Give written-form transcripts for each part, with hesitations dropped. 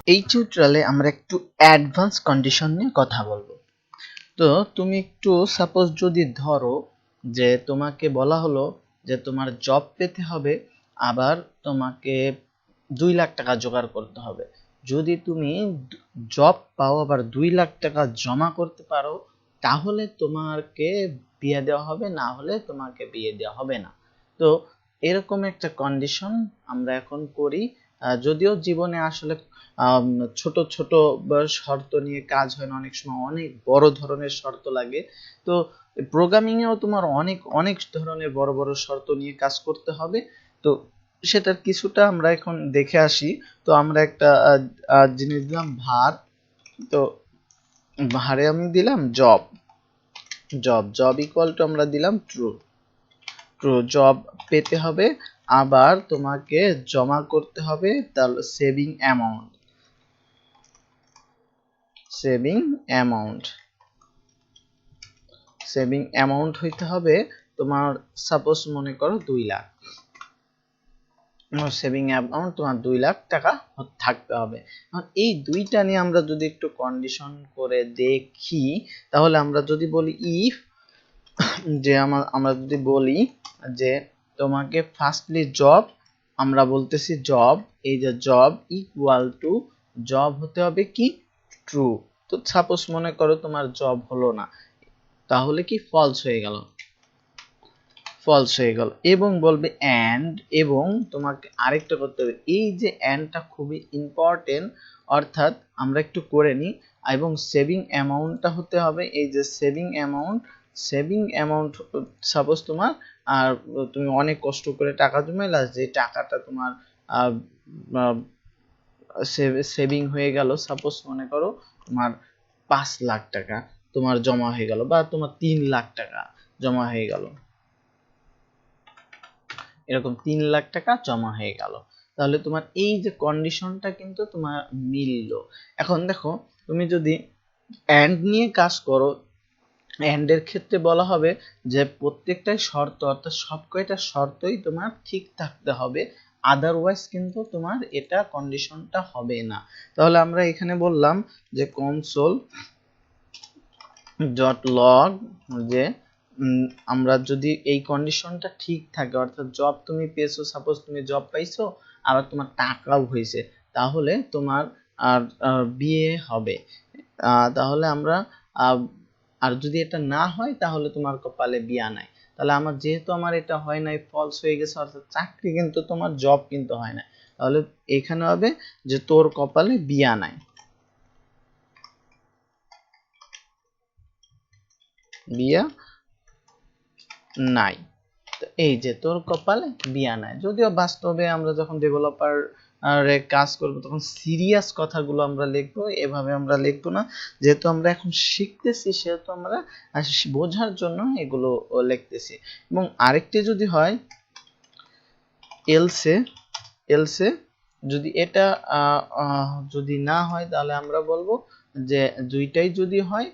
এই টিউটোরিয়ালে আমরা একটু অ্যাডভান্স কন্ডিশন নিয়ে কথা বলবো। তো তুমি একটু সাপোজ যদি ধরো যে তোমাকে বলা হলো যে তোমার জব পেতে হবে, আবার তোমাকে 2 লাখ টাকা জোগাড় করতে হবে। যদি তুমি জব পাও আবার 2 লাখ টাকা জমা করতে পারো, তাহলে তোমাকে বিয়ে দেওয়া হবে, না হলে তোমাকে বিয়ে দেওয়া হবে না। তো এরকম একটা কন্ডিশন আমরা এখন করি। যদিও জীবনে আসলে ছোট ছোট শর্ত নিয়ে কাজ হয় না, অনেক সময় অনেক বড় ধরনের শর্ত লাগে। তো প্রোগ্রামিং এও তোমার অনেক অনেক ধরনের বড় বড় শর্ত নিয়ে কাজ করতে হবে। তো সেটার কিছুটা আমরা এখন দেখে আসি। তো আমরা একটা জিনিস দিলাম ভার। তো ভারে আমি দিলাম job, job job equal to আমরা দিলাম ট্রু। ট্রু জব পেতে হবে, আবার তোমাকে জমা করতে হবে তাহলে saving amount, saving amount, saving amount হইতে হবে তোমার সাপোজ মনে করো 2 লাখ। সেভিং অ্যামাউন্ট তোমার 2 লাখ টাকা থাকতে হবে। এই দুইটা নিয়ে আমরা যদি একটু কন্ডিশন করে দেখি, তাহলে আমরা যদি বলি ইফ, যে আমরা যদি বলি যে তোমাকে ফার্স্টলি জব, আমরা বলতেছি জব, এই যে জব ইকুয়াল টু জব হতে হবে কি ট্রু। তো সাপোজ মনে করো তোমার জব হলো না, তাহলে কি ফলস হয়ে গেল, ফলস হয়ে গেল। এবং বলবে এন্ড, এবং তোমাকে আরেকটা করতে হবে, এই যে এন্ডটা খুবই ইম্পর্টেন্ট, অর্থাৎ আমরা একটু করে নিই। এবং সেভিং অ্যামাউন্টটা হতে হবে এই যে saving amount, saving amount suppose তোমার আর তুমি অনেক কষ্ট করে টাকা জমাইলা, যে টাকাটা তোমার সেভিং হয়ে গেল, সাপোজ মনে করো তোমার 5 লাখ টাকা তোমার জমা হয়ে গেল, বা তোমার 3 লাখ টাকা জমা হয়ে গেল, এরকম 3 লাখ টাকা জমা হয়ে গেল। তাহলে তোমার এই যে কন্ডিশনটা কিন্তু তোমার মিললো। এখন দেখো তুমি যদি এন্ড নিয়ে কাজ করো, এন্ড এর ক্ষেত্রে বলা হবে যে প্রত্যেকটাই শর্ত, অর্থাৎ সব কয়টা শর্তই তোমার ঠিক থাকতে হবে, আদারওয়াইজ কিন্তু তোমার এটা কন্ডিশনটা হবে না। তাহলে আমরা এখানে বললাম যে কনসোল ডট লগ, যে আমরা যদি এই কন্ডিশনটা ঠিক থাকে, অর্থাৎ জব তুমি পেয়েছো, সাপোজ তুমি জব পাইছো আবার তোমার টাকাও হয়েছে, তাহলে তোমার আর বিয়ে হবে। তাহলে আমরা আর যদি এটা না হয় তাহলে তোমার কপালে বিয়া নাই। তাহলে আমার যেহেতু আমার এটা হয় নাই, ফলস হয়ে গেছে, অর্থাৎ চাকরি কিন্তু তোমার জব কিন্তু হয় না, তাহলে এখানে হবে যে তোর কপালে বিয়া নাই, বিয়া নাই। এই যে তোর কপালে বিয়া নাই। যদিও বাস্তবে আমরা যখন ডেভেলপার কাজ করব তখন সিরিয়াস কথাগুলো আমরা লিখবো, এভাবে আমরা লিখবো না। যেহেতু আমরা এখন শিখতেছি সেহেতু আমরা বোঝার জন্য এগুলো লিখতেছি। এবং আরেকটি যদি হয় এলসে, এলসে যদি এটা যদি না হয় তাহলে আমরা বলবো যে দুইটাই যদি হয়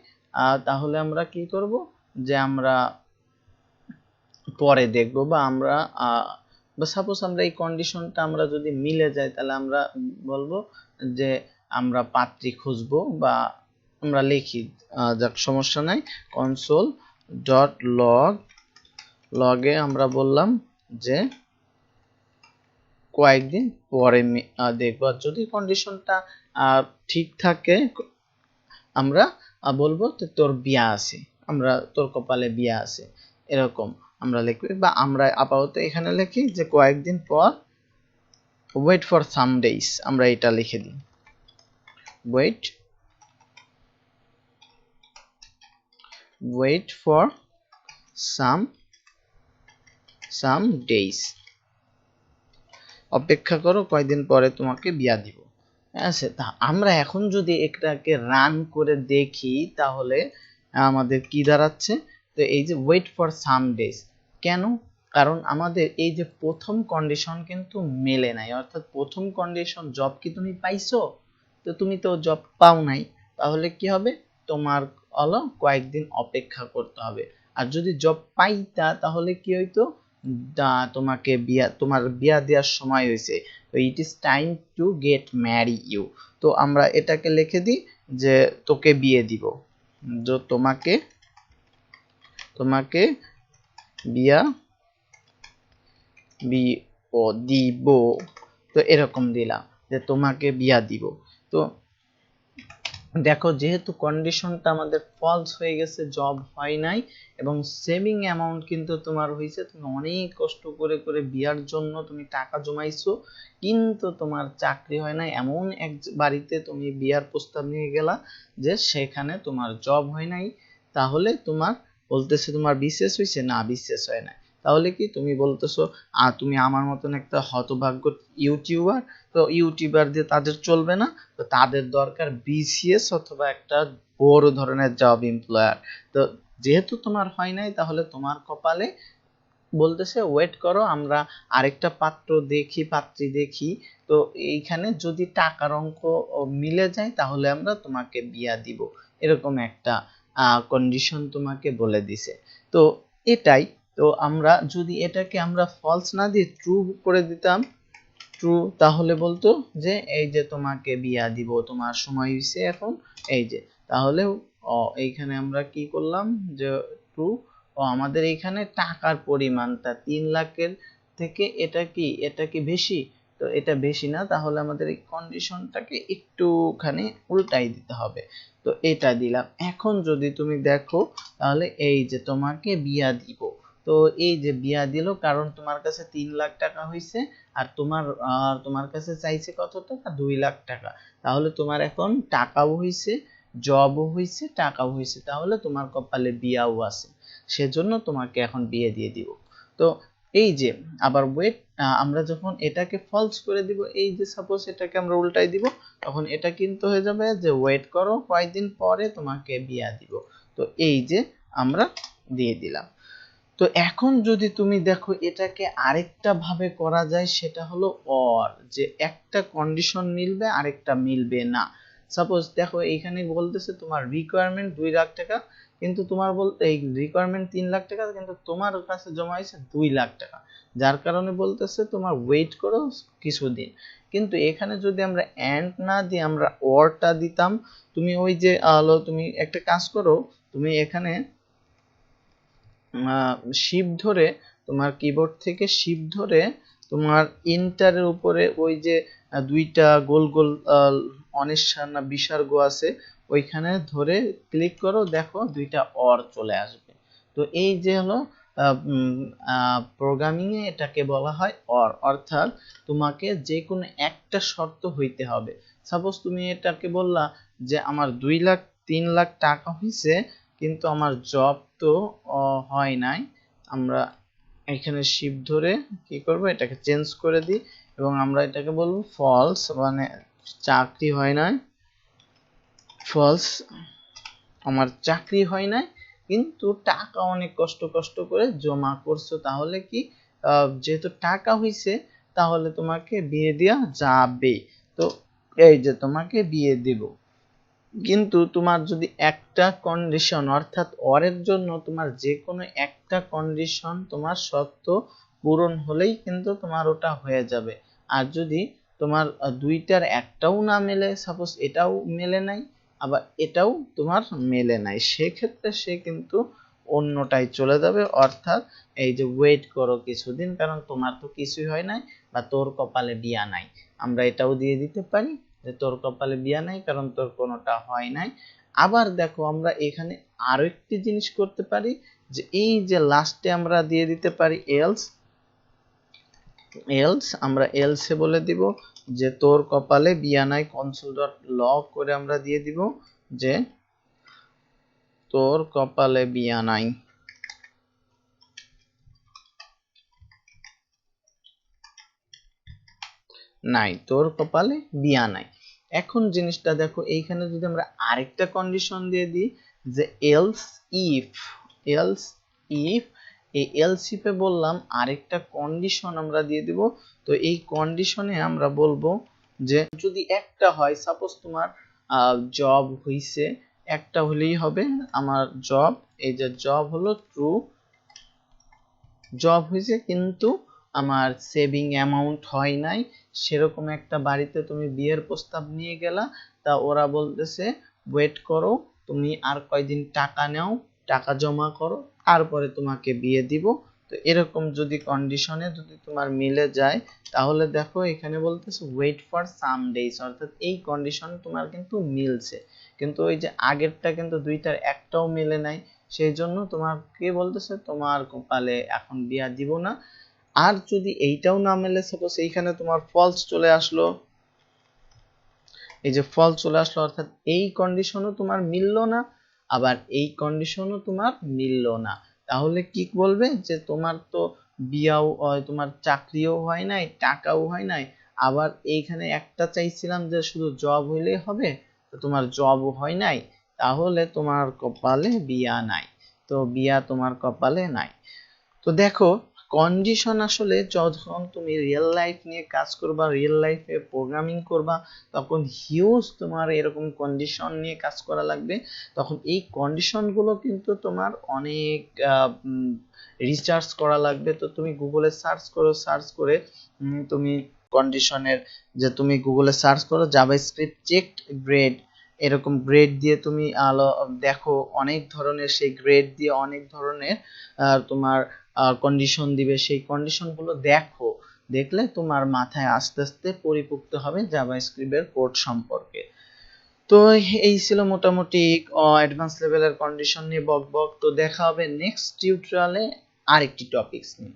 তাহলে আমরা কি করব, যে আমরা পরে দেখবো, বা আমরা বা সাপোজ আমরা এই কন্ডিশনটা আমরা যদি মিলে যায় তাহলে আমরা বলবো যে আমরা পাত্রী খুঁজবো, বা আমরা লিখি যাক সমস্যা নাই, কনসোল ডট লগ, লগে আমরা বললাম যে কয়েকদিন পরে দেখবো। যদি কন্ডিশনটা ঠিক থাকে আমরা বলবো তোর বিয়া আছে, আমরা তোর কপালে বিয়া আছে, এরকম আমরা লিখবো। বা আমরা আপাতত এখানে লিখি যে কয়েকদিন পর, ওয়েট ফর সাম ডেজ, আমরা এটা লিখে দিই, wait, wait for some days, অপেক্ষা করো কয়েকদিন পরে তোমাকে বিয়া দিব। আচ্ছা, তা আমরা এখন যদি এটাকে রান করে দেখি তাহলে আমাদের কি দাঁড়াচ্ছে, তো এই যে ওয়েট ফর সাম ডেজ, কেন? কারণ আমাদের এই যে প্রথম কন্ডিশন কিন্তু মেলে নাই, অর্থাৎ প্রথম কন্ডিশন জব কি তুমি পাইছো, তো তুমি তো জব পাও নাই, তাহলে কি হবে, তোমার হলো কয়েকদিন অপেক্ষা করতে হবে। আর যদি জব পাইতা তাহলে কি হইতো, তোমাকে বিয়া, তোমার বিয়া দেওয়ার সময় হয়েছে, তো it is time to get marry you, তো আমরা এটাকে লিখে দিই যে তোকে বিয়ে দিব, যে তোমাকে বিয়া দিব, তো এরকম দিলাম যে তোমাকে বিয়া দিব। তো দেখো যেহেতু কন্ডিশনটা আমাদের ফলস হয়ে গেছে, জব হয় নাই, এবং সেভিং অ্যামাউন্ট কিন্তু তোমার হয়েছে, তুমি অনেক কষ্ট করে করে বিয়ার জন্য তুমি টাকা জমাইছো, কিন্তু তোমার চাকরি হয় নাই। এমন এক বাড়িতে তুমি বিয়ার প্রস্তাব নিয়ে গেলা যে সেখানে তোমার জব হয় নাই, তাহলে তোমার বলতেছে তোমার বিশেষ হয়েছে না, বিশেষ হয় না, তাহলে কি তুমি বলতেছো তুমি আমার মতন একটা হতভাগ্য ইউটিউবার, তো ইউটিউবার দিয়ে তাদের চলবে না, তো তাদের দরকার বিসিএস অথবা একটা বড় ধরনের জব এমপ্লয়ার। তো যেহেতু তোমার হয় নাই, তাহলে তোমার কপালে বলতেছে ওয়েট করো, আমরা আরেকটা পাত্রী দেখি, তো এইখানে যদি টাকার অঙ্ক মিলে যায় তাহলে আমরা তোমাকে বিয়া দিব, এরকম একটা কন্ডিশন তোমাকে বলে দিছে। তো এটাই, তো আমরা যদি এটাকে আমরা ফলস না দিয়ে ট্রু করে দিতাম, ট্রু, তাহলে বলতো যে এই যে তোমাকে বিয়া দিব, তোমার সময় হয়েছে এখন, এই যে, তাহলে এইখানে আমরা কি করলাম যে ট্রু, আমাদের এইখানে টাকার পরিমাণটা 3 লাখের থেকে এটা কি বেশি, তো এটা বেশি না, তাহলে আমাদের এই কন্ডিশনটাকে একটুখানি উল্টাই দিতে হবে। তো এটা দিলাম। এখন যদি তুমি দেখো তাহলে এই যে তোমাকে বিয়া দিব, তো এই যে বিয়া দিল, কারণ তোমার কাছে 3 লাখ টাকা হয়েছে, আর তোমার কাছে চাইছে কত টাকা, 2 লাখ টাকা, তাহলে তোমার এখন টাকাও হয়েছে, জবও হয়েছে, টাকাও হয়েছে, তাহলে তোমার কপালে বিয়াও আছে, সেজন্য তোমাকে এখন বিয়ে দিয়ে দিব। তো এই যে আবার ওয়েট, আমরা যখন এটাকে ফলস করে দিব, এই যে সাপোজ এটাকে আমরা উল্টাই দিব, তখন এটা কিন্তু হয়ে যাবে যে ওয়েট করো, কয়েকদিন পরে তোমাকে বিয়া দিব। তো এই যে আমরা দিয়ে দিলাম। তো এখন যদি তুমি দেখো এটাকে আরেকটা ভাবে করা যায়, সেটা হলো অর, যে একটা কন্ডিশন মিলবে আরেকটা মিলবে না। সাপোজ দেখো এইখানে বলতেছে তোমার রিকোয়ারমেন্ট 2 লাখ টাকা, কিন্তু তোমার বলতে এই রিকোয়ারমেন্ট 3 লাখ টাকা, কিন্তু তোমার কাছে জমা হয়েছে 2 লাখ টাকা, যার কারণে বলতেছে তোমার ওয়েট করো কিছুদিন। কিন্তু এখানে যদি আমরা এন্ড না দিয়ে আমরা অরটা দিতাম, তুমি ওই যে তুমি একটা কাজ করো, তুমি এখানে শিফট ধরে, তোমার কিবোর্ড থেকে শিফট ধরে তোমার এন্টারের উপরে ওই যে দুইটা গোল গোল অনিশ্চার না বিসর্গ আছে, ওইখানে ধরে ক্লিক করো, দেখো দুইটা অর চলে আসবে। তো এই যে হলো প্রোগ্রামিং এ এটাকে বলা হয় অর, অর্থাৎ তোমাকে যে কোনো একটা শর্ত হইতে হবে। সাপোজ তুমি এটাকে বললা যে আমার 2 লাখ 3 লাখ টাকা হয়েছে, কিন্তু আমার জব তো হয় নাই, আমরা এখানে শিফট ধরে কি করব, এটাকে চেঞ্জ করে দিই, এবং আমরা এটাকে বলবো ফলস, মানে চাকরি হয় নাই, ফলস, আমার চাকরি হয় নাই, কিন্তু টাকা অনেক কষ্ট করে জমা করছো, তাহলে কি যেহেতু টাকা হইছে, তাহলে তোমাকে বিয়ে দেওয়া যাবে। তো এই যে তোমাকে বিয়ে দেব, কিন্তু তোমার যদি একটা কন্ডিশন, অর্থাৎ অরের জন্য তোমার যে কোনো একটা কন্ডিশন তোমার শর্ত পূরণ হলেই কিন্তু তোমার ওটা হয়ে যাবে। আর যদি তোমার দুইটার একটাও না মেলে, সাপোজ এটাও মেলে নাই আবার এটাও তোমার মেলে নাই, সেক্ষেত্রে সে কিন্তু অন্যটাই চলে যাবে, অর্থাৎ এই যে ওয়েট করো কিছুদিন, কারণ তোমার তো কিছুই হয় নাই, বা তোর কপালে বিয়া নাই, আমরা এটাও দিয়ে দিতে পারি যে তোর কপালে বিয়া নাই, কারণ তোর কোনোটা হয় নাই। আবার দেখো আমরা এখানে আরো একটি জিনিস করতে পারি, যে এই যে লাস্টে আমরা দিয়ে দিতে পারি এলস, আমরা এলসে বলে দিব যে তোর কপালে বিয়া নাই, কনসোল ডট লগ করে আমরা দিয়ে দিব যে তোর কপালে বিয়া নাই, তোর কপালে বিয়া নাই। এখন জিনিসটা দেখো, এইখানে যদি আমরা আরেকটা কন্ডিশন দিয়ে দিই যে এলস ইফ, এলস ইফ, এই এলস ইফে বললাম আরেকটা কন্ডিশন আমরা দিয়ে দিব। তো এই কন্ডিশনে আমরা বলবো যে যদি একটা হয়, সাপোজ তোমার জব হইছে, একটা হলেই হবে, আমার জব, এই যে জব হলো ট্রু, জব হয়েছে, কিন্তু আমার সেভিং অ্যামাউন্ট হয় নাই, সেরকম একটা বাড়িতে তুমি বিয়ের প্রস্তাব নিয়ে গেলা, তা ওরা বলতেছে ওয়েট করো, তুমি আর কয়দিন টাকা নাও, টাকা জমা করো, তারপরে তোমাকে বিয়ে দিব। তো এরকম যদি কন্ডিশনে যদি তোমার মিলে যায়, তাহলে দেখো এখানে বলতেছে ওয়েট ফর সাম ডেজ, অর্থাৎ এই কন্ডিশন তোমার কিন্তু মিলছে। কিন্তু ওই যে আগেরটা কিন্তু দুইটার একটাও মিলে নাই, সেই জন্য তোমার কে বলতেছে তোমার কপালে এখন বিয়া দিব না। আর যদি এইটাও না মেলে, সাপোজ এইখানে তোমার ফলস চলে আসলো, এই যে ফলস চলে আসলো, অর্থাৎ এই কন্ডিশনও তোমার মিললো না, আবার এই কন্ডিশনও তোমার মিললো না, তাহলে কি বলবে যে তোমার তো বিয়াও তোমার চাকরিও হয় নাই, টাকাও হয় নাই, আবার এইখানে একটা চাইছিলাম যে শুধু জব হইলেই হবে, তো তোমার জবও হয় নাই, তাহলে তোমার কপালে বিয়া নাই, তো বিয়া তোমার কপালে নাই। তো দেখো, কন্ডিশন আসলে যখন তুমি রিয়েল লাইফ নিয়ে কাজ করবা, রিয়েল লাইফে প্রোগ্রামিং করবা, তখন হিউজ তোমার এরকম কন্ডিশন নিয়ে কাজ করা লাগবে। তখন এই কন্ডিশনগুলো কিন্তু তোমার অনেক রিসার্চ করা লাগবে। তো তুমি গুগলে সার্চ করো, সার্চ করে তুমি কন্ডিশনের, যে তুমি গুগলে সার্চ করো জাভাস্ক্রিপ্ট চেকড গ্রেড, এরকম গ্রেড দিয়ে তুমি দেখো অনেক ধরনের, সেই গ্রেড দিয়ে অনেক ধরনের তোমার কন্ডিশন দিবে, সেই কন্ডিশনগুলো দেখো, দেখলে তোমার মাথায় আস্তে আস্তে পরিপুক্ত হবে জাভাস্ক্রিপ্টের কোড সম্পর্কে। তো এই ছিল মোটামুটি অ্যাডভান্স লেভেলের কন্ডিশন নিয়ে বক বক। তো দেখা হবে নেক্সট টিউটোরিয়ালে আরেকটি টপিকস নিয়ে।